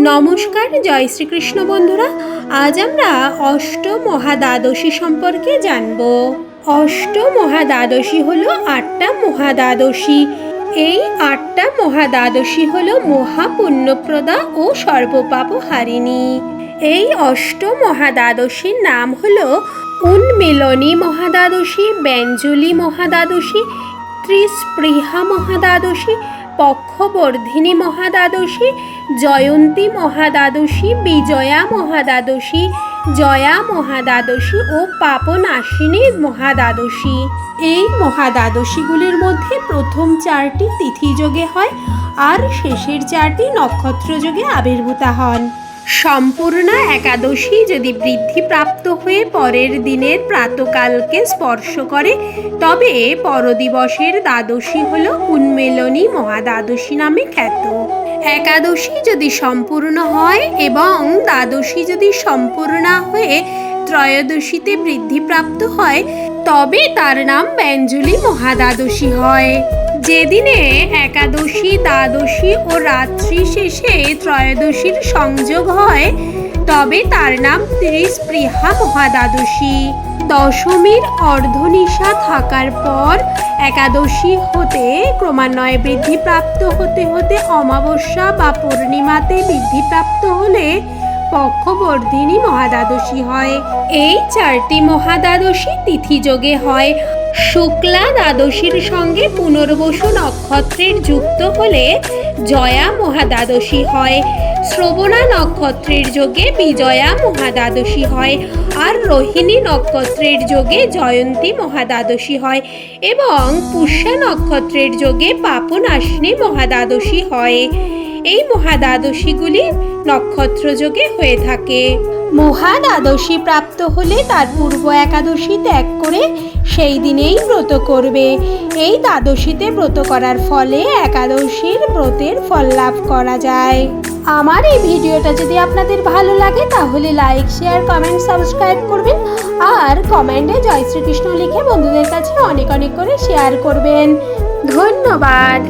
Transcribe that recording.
নমস্কার, জয় শ্রীকৃষ্ণ বন্ধুরা। আজ আমরা অষ্টমহাদ্বাদশী সম্পর্কে জানব। অষ্টমহাদ্বাদশী হলো 8টা মহাদ্বাদশী। এই 8টা মহাদ্বাদশী হলো মহাপুণ্যপ্রদা ও সর্বপাপহারিণী। এই অষ্টমহাদ্বাদশীর নাম হলো উন্মিলনী মহাদ্বাদশী, ব্যঞ্জলি মহাদ্বাদশী, ত্রিস্পৃহা মহাদ্বাদশী, পক্ষবর্ধিনী মহাদ্বাদশী, জয়ন্তী মহাদ্বাদশী, বিজয়া মহাদ্বাদশী, জয়া মহাদ্বাদশী ও পাপনাশিনী মহাদ্বাদশী। এই মহাদ্বাদশীগুলির মধ্যে প্রথম 4টি তিথিযোগে হয় আর শেষের 4টি নক্ষত্রযোগে আবির্ভূতা হন। সম্পূর্ণা একাদশী যদি বৃদ্ধিপ্রাপ্ত হয়ে পরের দিনের প্রাতকালকে স্পর্শ করে তবে পরদিবসের দ্বাদশী হল উন্মিলনী মহাদ্বাদশী নামে খ্যাত। একাদশী যদি সম্পূর্ণ হয় এবং দ্বাদশী যদি সম্পূর্ণ হয়ে ত্রয়োদশীতে বৃদ্ধিপ্রাপ্ত হয় তবে তার নাম ব্যঞ্জলি মহাদ্বাদশী হয়। যেদিনে একাদশী, দ্বাদশী ও রাত্রি শেষে ত্রয়োদশীর সংযোগ হয় তবে তার নাম ত্রিস্পৃহা মহাদ্বাদশী। দশমীর অর্ধনিশা থাকার পর একাদশী হতে ক্রমান্বয়ে বৃদ্ধিপ্রাপ্ত হতে হতে অমাবস্যা বা পূর্ণিমাতে বৃদ্ধিপ্রাপ্ত হলে পক্ষবর্ধিনী মহাদ্বাদশী হয়। এই 4টি মহাদ্বাদশী তিথিযোগে হয়। শুক্লা দ্বাদশীর সঙ্গে পুনর্বসু নক্ষত্রের যুক্ত হলে জয়া মহাদ্বাদশী হয়। শ্রবণা নক্ষত্রের যোগে বিজয়া মহাদ্বাদশী হয় আর রোহিণী নক্ষত্রের যোগে জয়ন্তী মহাদ্বাদশী হয় এবং পুষ্যা নক্ষত্রের যোগে পাপনাশিনী মহাদ্বাদশী হয়। এই মহাদ্বাদশীগুলি নক্ষত্রযোগে হয়ে থাকে। মহাদ্বাদশী প্রাপ্ত হলে তার পূর্ব একাদশী ত্যাগ করে সেই দিনেই ব্রত করবে। এই দ্বাদশীতে ব্রত করার ফলে একাদশীর ব্রতের ফল লাভ করা যায়। আমার এই ভিডিওটা যদি আপনাদের ভালো লাগে তাহলে লাইক, শেয়ার, কমেন্ট, সাবস্ক্রাইব করবেন আর কমেন্টে জয় শ্রীকৃষ্ণ লিখে বন্ধুদের কাছে অনেক অনেক করে শেয়ার করবেন। ধন্যবাদ।